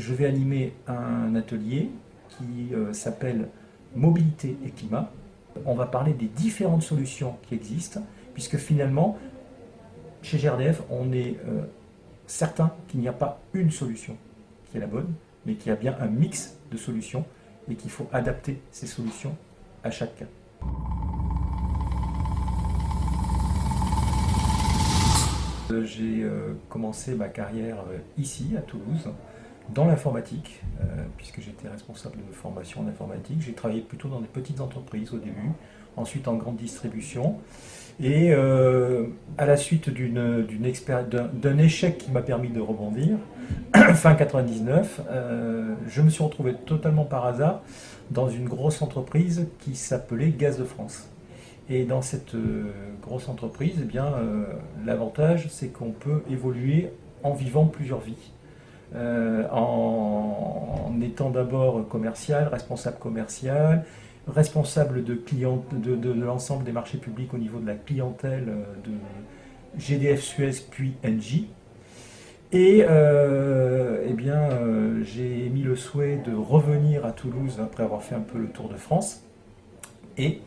je vais animer un atelier qui s'appelle Mobilité et climat. On va parler des différentes solutions qui existent, puisque finalement, chez GRDF, on est certain qu'il n'y a pas une solution qui est la bonne, mais qu'il y a bien un mix de solutions et qu'il faut adapter ces solutions à chaque cas. J'ai commencé ma carrière ici, à Toulouse, dans l'informatique, puisque j'étais responsable de formation en informatique. J'ai travaillé plutôt dans des petites entreprises au début, ensuite en grande distribution. Et à la suite d'un échec qui m'a permis de rebondir, fin 99, je me suis retrouvé totalement par hasard dans une grosse entreprise qui s'appelait Gaz de France. Et dans cette grosse entreprise, eh bien, l'avantage, c'est qu'on peut évoluer en vivant plusieurs vies. En étant d'abord commercial, responsable de l'ensemble des marchés publics au niveau de la clientèle de GDF Suez puis Engie. Et eh bien, j'ai émis le souhait de revenir à Toulouse après avoir fait un peu le tour de France. Et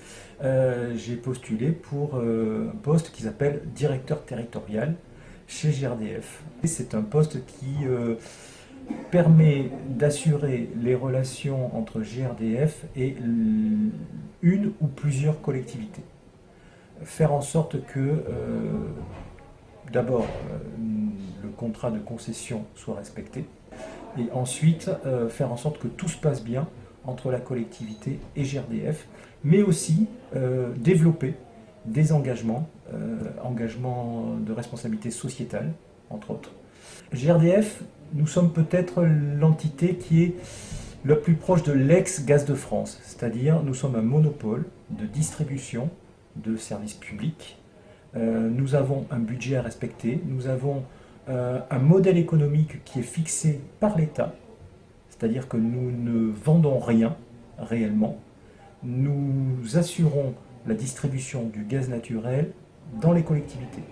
j'ai postulé pour un poste qui s'appelle directeur territorial chez GRDF. C'est un poste qui permet d'assurer les relations entre GRDF et une ou plusieurs collectivités. Faire en sorte que, d'abord, le contrat de concession soit respecté, et ensuite faire en sorte que tout se passe bien entre la collectivité et GRDF, mais aussi développer des engagements de responsabilité sociétale, entre autres. GRDF, nous sommes peut-être l'entité qui est la plus proche de l'ex-Gaz de France, c'est-à-dire nous sommes un monopole de distribution de services publics. Nous avons un budget à respecter, nous avons un modèle économique qui est fixé par l'État, c'est-à-dire que nous ne vendons rien réellement. Nous assurons la distribution du gaz naturel dans les collectivités.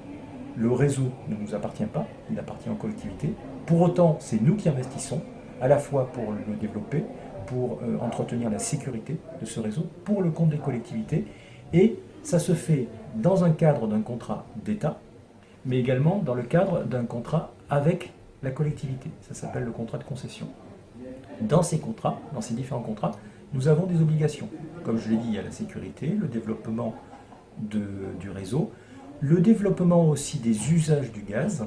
Le réseau ne nous appartient pas, il appartient aux collectivités. Pour autant, c'est nous qui investissons, à la fois pour le développer, pour entretenir la sécurité de ce réseau, pour le compte des collectivités. Et ça se fait dans un cadre d'un contrat d'État, mais également dans le cadre d'un contrat avec la collectivité. Ça s'appelle le contrat de concession. Dans ces contrats, dans ces différents contrats, nous avons des obligations. Comme je l'ai dit, il y a la sécurité, le développement du réseau, le développement aussi des usages du gaz,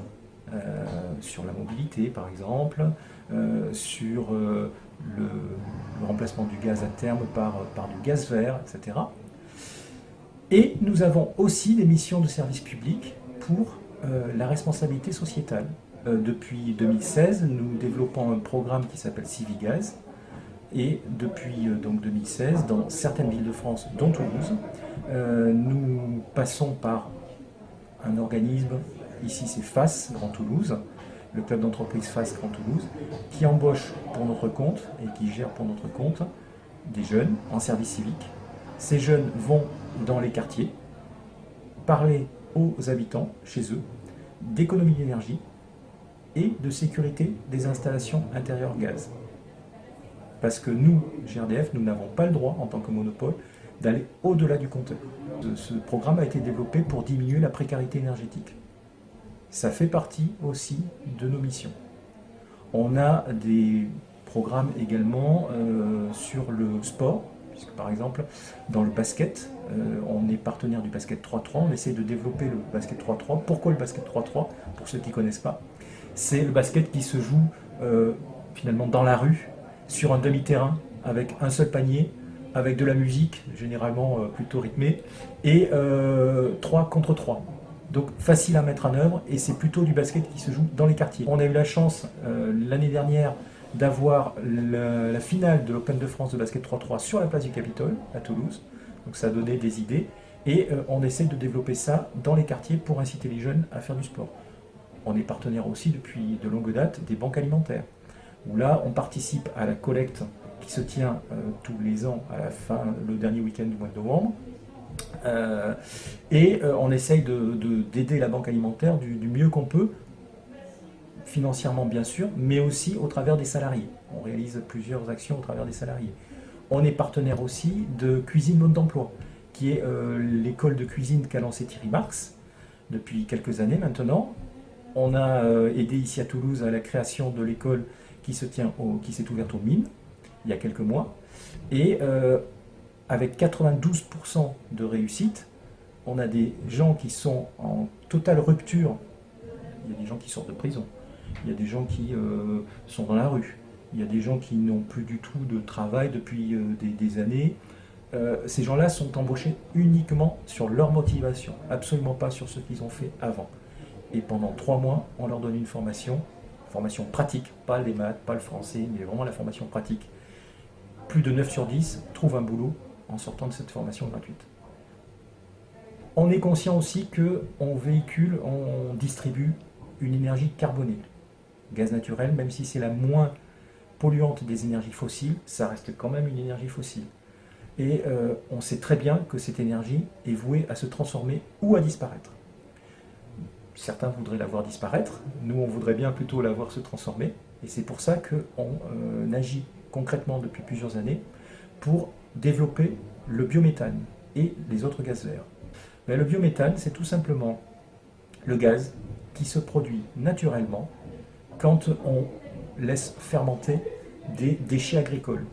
sur la mobilité par exemple, sur le remplacement du gaz à terme par du gaz vert, etc. Et nous avons aussi des missions de service public pour la responsabilité sociétale. Depuis 2016, nous développons un programme qui s'appelle Civigaz. Et depuis donc 2016, dans certaines villes de France, dont Toulouse, nous passons par un organisme, ici c'est FAS Grand Toulouse, le club d'entreprise FAS Grand Toulouse, qui embauche pour notre compte et qui gère pour notre compte des jeunes en service civique. Ces jeunes vont dans les quartiers parler aux habitants chez eux d'économie d'énergie et de sécurité des installations intérieures gaz. Parce que nous, GRDF, nous n'avons pas le droit, en tant que monopole, d'aller au-delà du compteur. Ce programme a été développé pour diminuer la précarité énergétique. Ça fait partie aussi de nos missions. On a des programmes également sur le sport, puisque par exemple, dans le basket, on est partenaire du basket 3-3, on essaie de développer le basket 3-3. Pourquoi le basket 3-3? Pour ceux qui ne connaissent pas, c'est le basket qui se joue finalement dans la rue, sur un demi-terrain, avec un seul panier, avec de la musique, généralement plutôt rythmée, et 3 contre 3. Donc facile à mettre en œuvre, et c'est plutôt du basket qui se joue dans les quartiers. On a eu la chance l'année dernière d'avoir la finale de l'Open de France de basket 3-3 sur la place du Capitole, à Toulouse. Donc ça a donné des idées, et on essaie de développer ça dans les quartiers pour inciter les jeunes à faire du sport. On est partenaire aussi depuis de longue date des banques alimentaires, où là on participe à la collecte qui se tient tous les ans à la fin, le dernier week-end du mois de novembre. Et on essaye d'aider la banque alimentaire du mieux qu'on peut financièrement bien sûr, mais aussi au travers des salariés. On réalise plusieurs actions au travers des salariés. On est partenaire aussi de Cuisine Mode d'Emploi, qui est l'école de cuisine qu'a lancé Thierry Marx depuis quelques années maintenant. On a aidé ici à Toulouse à la création de l'école qui s'est ouverte aux Mines il y a quelques mois. Et avec 92% de réussite, on a des gens qui sont en totale rupture. Il y a des gens qui sortent de prison. Il y a des gens qui sont dans la rue. Il y a des gens qui n'ont plus du tout de travail depuis des années. Ces gens-là sont embauchés uniquement sur leur motivation, absolument pas sur ce qu'ils ont fait avant. Et pendant 3 mois, on leur donne une formation pratique, pas les maths, pas le français, mais vraiment la formation pratique. Plus de 9 sur 10 trouvent un boulot en sortant de cette formation gratuite. On est conscient aussi qu'on véhicule, on distribue une énergie carbonée. Gaz naturel, même si c'est la moins polluante des énergies fossiles, ça reste quand même une énergie fossile. Et on sait très bien que cette énergie est vouée à se transformer ou à disparaître. Certains voudraient la voir disparaître, nous on voudrait bien plutôt la voir se transformer, et c'est pour ça qu'on agit concrètement depuis plusieurs années pour développer le biométhane et les autres gaz verts. Mais le biométhane, c'est tout simplement le gaz qui se produit naturellement quand on laisse fermenter des déchets agricoles,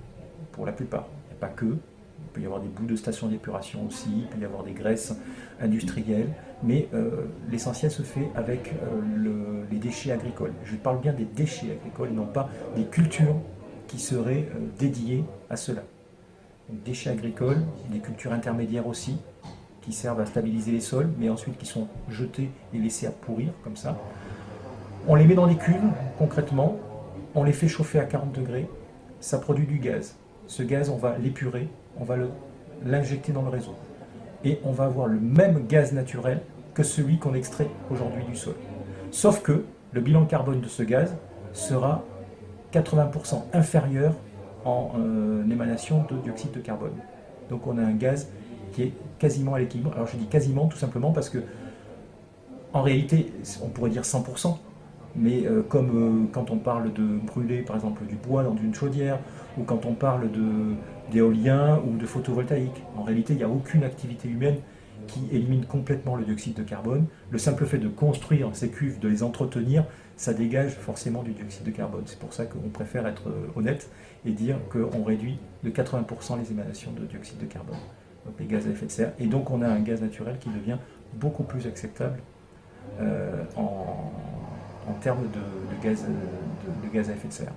pour la plupart. Il n'y a pas que, il peut y avoir des bouts de stations d'épuration aussi, il peut y avoir des graisses industrielles, mais l'essentiel se fait avec les déchets agricoles. Je parle bien des déchets agricoles, non pas des cultures qui seraient dédiées à cela. Donc, déchets agricoles, des cultures intermédiaires aussi, qui servent à stabiliser les sols, mais ensuite qui sont jetés et laissés à pourrir, comme ça. On les met dans des cuves, concrètement, on les fait chauffer à 40 degrés, ça produit du gaz. Ce gaz, on va l'épurer, on va l'injecter dans le réseau. Et on va avoir le même gaz naturel que celui qu'on extrait aujourd'hui du sol. Sauf que le bilan carbone de ce gaz sera 80% inférieur en émanation de dioxyde de carbone. Donc on a un gaz qui est quasiment à l'équilibre. Alors je dis quasiment tout simplement parce que en réalité on pourrait dire 100%, mais comme quand on parle de brûler par exemple du bois dans une chaudière, ou quand on parle d'éolien ou de photovoltaïque, en réalité il n'y a aucune activité humaine qui élimine complètement le dioxyde de carbone. Le simple fait de construire ces cuves, de les entretenir, ça dégage forcément du dioxyde de carbone. C'est pour ça qu'on préfère être honnête et dire qu'on réduit de 80% les émanations de dioxyde de carbone, donc les gaz à effet de serre. Et donc on a un gaz naturel qui devient beaucoup plus acceptable en termes de gaz à effet de serre.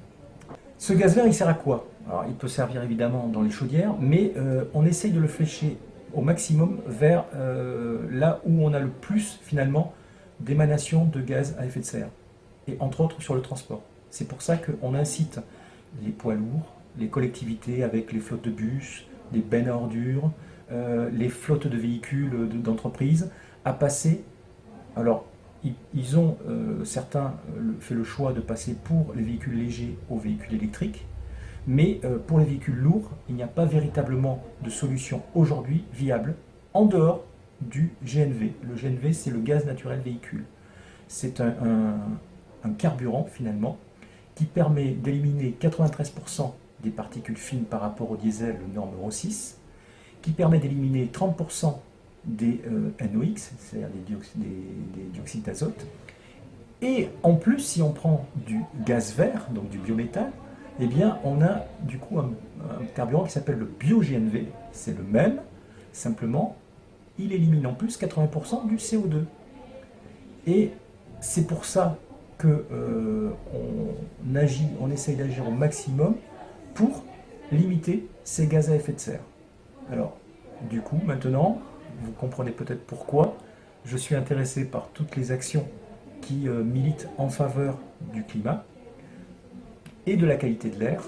Ce gaz vert, il sert à quoi? Alors, il peut servir évidemment dans les chaudières, mais on essaye de le flécher au maximum vers là où on a le plus finalement d'émanations de gaz à effet de serre, et entre autres sur le transport. C'est pour ça qu'on incite les poids lourds, les collectivités avec les flottes de bus, des bennes à ordures, les flottes de véhicules d'entreprise à passer. Alors, ils ont, certains, fait le choix de passer pour les véhicules légers aux véhicules électriques, mais pour les véhicules lourds, il n'y a pas véritablement de solution aujourd'hui viable en dehors du GNV. Le GNV, c'est le gaz naturel véhicule. C'est un carburant, finalement, qui permet d'éliminer 93% des particules fines par rapport au diesel, le norme Euro 6, qui permet d'éliminer 30% des NOx, c'est-à-dire des dioxydes d'azote. Et en plus, si on prend du gaz vert, donc du biométhane, eh bien, on a du coup un carburant qui s'appelle le bio-GNV. C'est le même, simplement, il élimine en plus 80% du CO2. Et c'est pour ça que on essaye d'agir au maximum pour limiter ces gaz à effet de serre. Alors, du coup, maintenant, vous comprenez peut-être pourquoi je suis intéressé par toutes les actions qui militent en faveur du climat et de la qualité de l'air.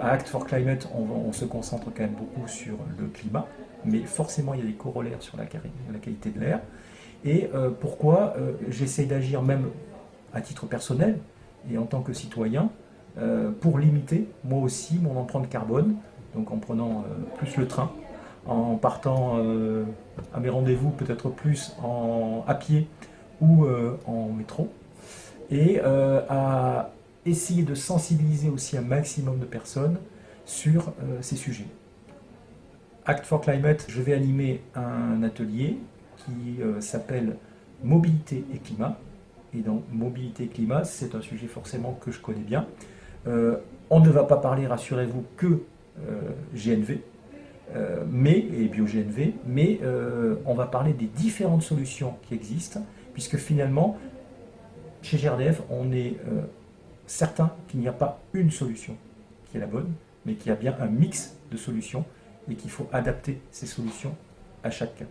À Act for Climate, on se concentre quand même beaucoup sur le climat, mais forcément il y a des corollaires sur la qualité de l'air. Et pourquoi j'essaye d'agir même à titre personnel et en tant que citoyen pour limiter moi aussi mon empreinte carbone, donc en prenant plus le train, en partant à mes rendez-vous peut-être plus à pied ou en métro. et à essayer de sensibiliser aussi un maximum de personnes sur ces sujets. Act for Climate, je vais animer un atelier qui s'appelle Mobilité et climat. Et dans Mobilité et climat, c'est un sujet forcément que je connais bien. On ne va pas parler, rassurez-vous, que GNV, et bio-GNV, mais on va parler des différentes solutions qui existent, puisque finalement, chez GRDF, on est certain qu'il n'y a pas une solution qui est la bonne, mais qu'il y a bien un mix de solutions et qu'il faut adapter ces solutions à chaque cas.